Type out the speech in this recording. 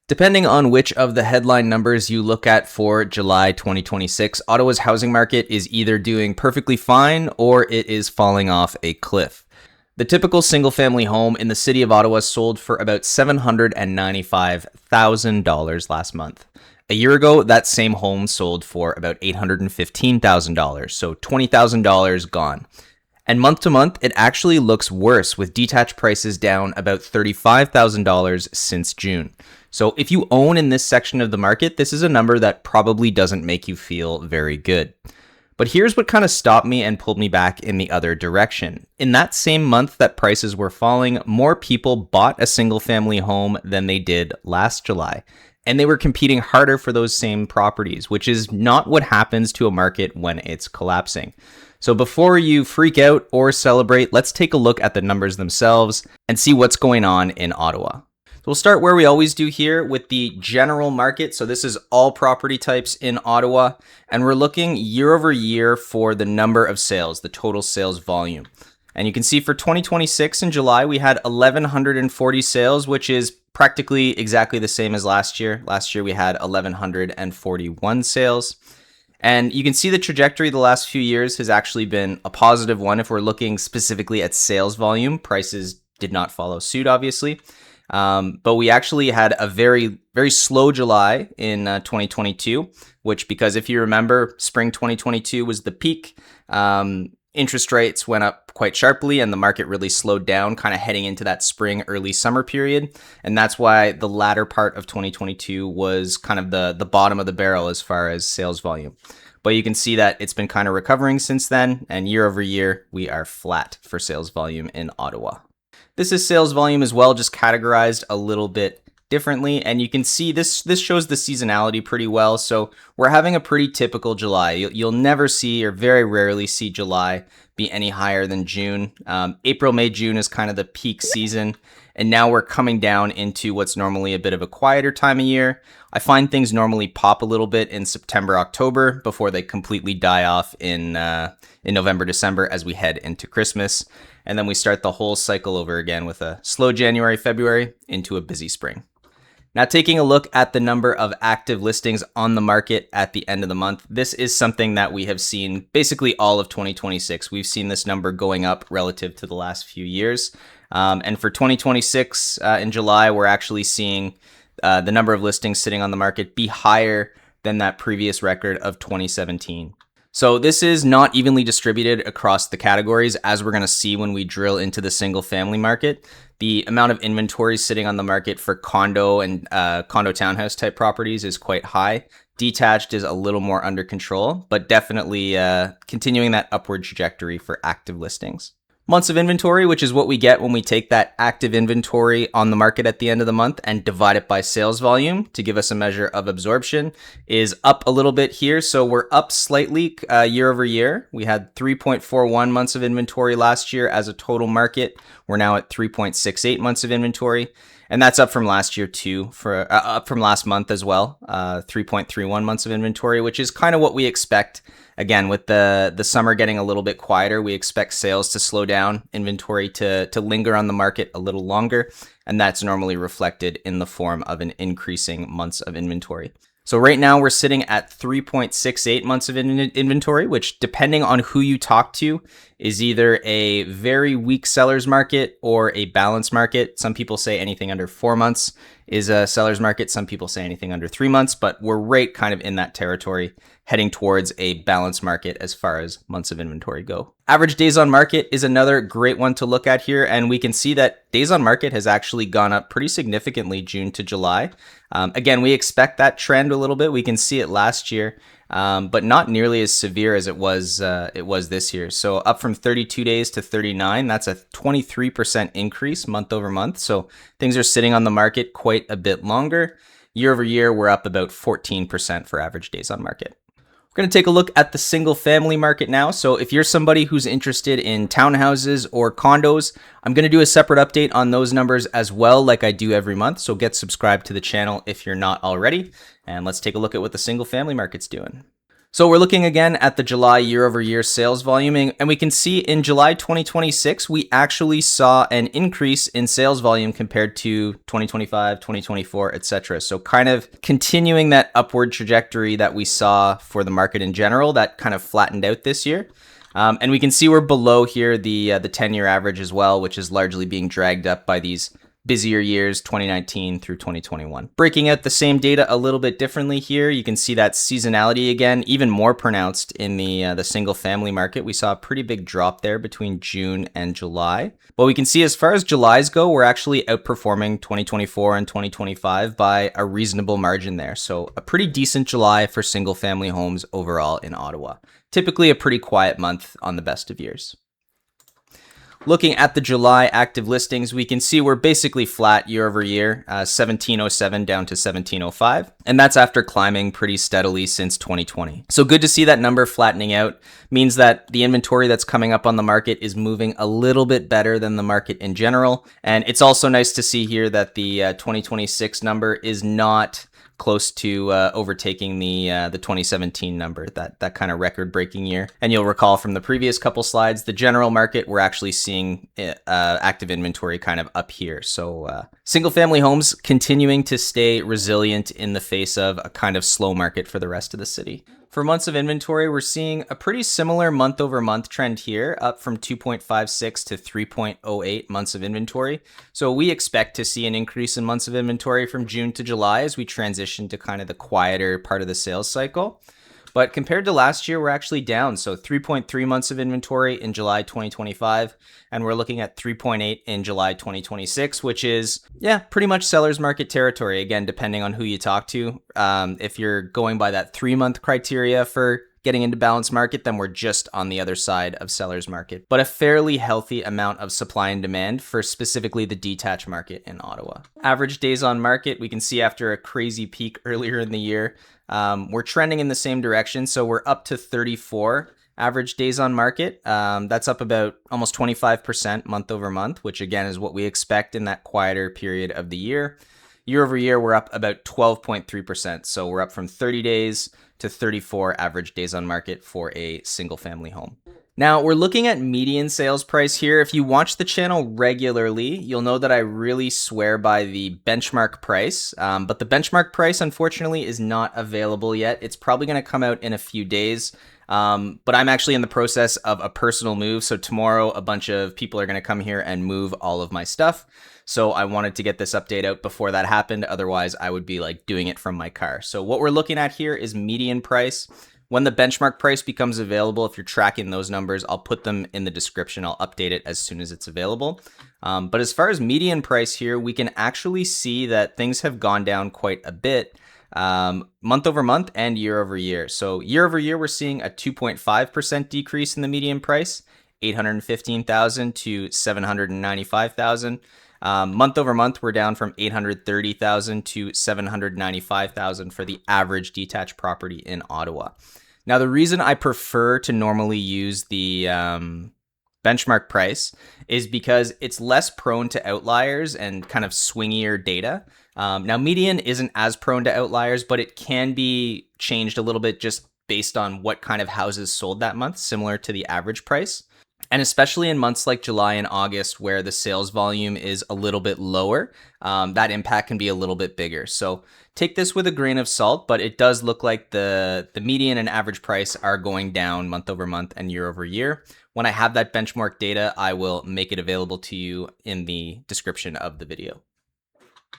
Depending on which of the headline numbers you look at for July 2026, Ottawa's housing market is either doing perfectly fine or it is falling off a cliff. The typical single-family home in the city of Ottawa sold for about $795,000 last month. A year ago, that same home sold for about $815,000, so $20,000 gone. And month to month, it actually looks worse, with detached prices down about $35,000 since June. So if you own in this section of the market, this is a number that probably doesn't make you feel very good. But here's what kind of stopped me and pulled me back in the other direction. In that same month that prices were falling, more people bought a single family home than they did last July. And they were competing harder for those same properties, which is not what happens to a market when it's collapsing. So before you freak out or celebrate, let's take a look at the numbers themselves and see what's going on in Ottawa. So we'll start where we always do here with the general market. So this is all property types in Ottawa, and we're looking year over year for the number of sales, the total sales volume. And you can see for 2026 in July, we had 1,140 sales, which is practically exactly the same as last year. Last year, we had 1,141 sales. And you can see the trajectory the last few years has actually been a positive one. If we're looking specifically at sales volume, prices did not follow suit, obviously. But we actually had a very, very slow July in 2022, which, because if you remember, spring 2022 was the peak. Interest rates went up quite sharply and the market really slowed down, kind of heading into that spring, early summer period. And that's why the latter part of 2022 was kind of the bottom of the barrel as far as sales volume. But you can see that it's been kind of recovering since then, and year over year, we are flat for sales volume in Ottawa. This is sales volume as well, just categorized a little bit differently, and you can see this shows the seasonality pretty well. So we're having a pretty typical July. You'll never see, or very rarely see, July be any higher than June. April, May, June is kind of the peak season, and now we're coming down into what's normally a bit of a quieter time of year. I find things normally pop a little bit in September, October before they completely die off in November, December as we head into Christmas. And then we start the whole cycle over again with a slow January, February into a busy spring. Now, taking a look at the number of active listings on the market at the end of the month, this is something that we have seen basically all of 2026. We've seen this number going up relative to the last few years. And for 2026 in July, we're actually seeing the number of listings sitting on the market be higher than that previous record of 2017. So this is not evenly distributed across the categories, as we're going to see when we drill into the single family market. The amount of inventory sitting on the market for condo and condo townhouse type properties is quite high. Detached is a little more under control, but definitely continuing that upward trajectory for active listings. Months of inventory, which is what we get when we take that active inventory on the market at the end of the month and divide it by sales volume to give us a measure of absorption, is up a little bit here. So we're up slightly year over year. We had 3.41 months of inventory last year as a total market. We're now at 3.68 months of inventory. And that's up from last year too, up from last month as well, 3.31 months of inventory, which is kind of what we expect. Again, with the summer getting a little bit quieter, we expect sales to slow down, inventory to linger on the market a little longer, and that's normally reflected in the form of an increasing months of inventory. So right now we're sitting at 3.68 months of inventory, which, depending on who you talk to, is either a very weak seller's market or a balanced market. Some people say anything under 4 months is a seller's market. Some people say anything under 3 months, but we're right kind of in that territory, heading towards a balanced market as far as months of inventory go. Average days on market is another great one to look at here, and we can see that days on market has actually gone up pretty significantly June to July. Again, we expect that trend a little bit. We can see it last year, but not nearly as severe as it was this year. So up from 32 days to 39, that's a 23% increase month over month. So things are sitting on the market quite a bit longer. Year over year, we're up about 14% for average days on market. We're going to take a look at the single family market now. So if you're somebody who's interested in townhouses or condos, I'm going to do a separate update on those numbers as well, like I do every month. So get subscribed to the channel if you're not already. And let's take a look at what the single family market's doing. So we're looking again at the July year-over-year sales volume, and we can see in July 2026, we actually saw an increase in sales volume compared to 2025, 2024, etc. So kind of continuing that upward trajectory that we saw for the market in general, that kind of flattened out this year. And we can see we're below here the 10-year average as well, which is largely being dragged up by these busier years, 2019 through 2021. Breaking out the same data a little bit differently here, you can see that seasonality again, even more pronounced in the single family market. We saw a pretty big drop there between June and July. But we can see as far as Julys go, we're actually outperforming 2024 and 2025 by a reasonable margin there. So a pretty decent July for single family homes overall in Ottawa. Typically a pretty quiet month on the best of years. Looking at the July active listings, we can see we're basically flat year over year, 1707 down to 1705, and that's after climbing pretty steadily since 2020. So good to see that number flattening out. Means that the inventory that's coming up on the market is moving a little bit better than the market in general. And it's also nice to see here that the 2026 number is not close to overtaking the 2017 number, that kind of record-breaking year. And you'll recall from the previous couple slides, the general market, we're actually seeing active inventory kind of up here. So single-family homes continuing to stay resilient in the face of a kind of slow market for the rest of the city. For months of inventory, we're seeing a pretty similar month-over-month trend here, up from 2.56 to 3.08 months of inventory. So we expect to see an increase in months of inventory from June to July as we transition to kind of the quieter part of the sales cycle. But compared to last year, we're actually down. So 3.3 months of inventory in July 2025, and we're looking at 3.8 in July 2026, which is, pretty much seller's market territory. Again, depending on who you talk to. If you're going by that 3-month criteria for getting into balanced market, then we're just on the other side of seller's market. But a fairly healthy amount of supply and demand for specifically the detached market in Ottawa. Average days on market, we can see after a crazy peak earlier in the year, we're trending in the same direction. So we're up to 34 average days on market. That's up about almost 25% month over month, which again is what we expect in that quieter period of the year. Year over year, we're up about 12.3%. So we're up from 30 days to 34 average days on market for a single family home. Now we're looking at median sales price here. If you watch the channel regularly, you'll know that I really swear by the benchmark price, but the benchmark price unfortunately is not available yet. It's probably going to come out in a few days, but I'm actually in the process of a personal move. So tomorrow a bunch of people are going to come here and move all of my stuff. So I wanted to get this update out before that happened. Otherwise I would be like doing it from my car. So what we're looking at here is median price. When the benchmark price becomes available, if you're tracking those numbers, I'll put them in the description. I'll update it as soon as it's available. But as far as median price here, we can actually see that things have gone down quite a bit month over month and year over year. So year over year, we're seeing a 2.5% decrease in the median price, 815,000 to 795,000. Month over month, we're down from 830,000 to 795,000 for the average detached property in Ottawa. Now, the reason I prefer to normally use the benchmark price is because it's less prone to outliers and kind of swingier data. Now, median isn't as prone to outliers, but it can be changed a little bit just based on what kind of houses sold that month, similar to the average price. And especially in months like July and August, where the sales volume is a little bit lower, that impact can be a little bit bigger. So take this with a grain of salt, but it does look like the median and average price are going down month over month and year over year. When I have that benchmark data, I will make it available to you in the description of the video.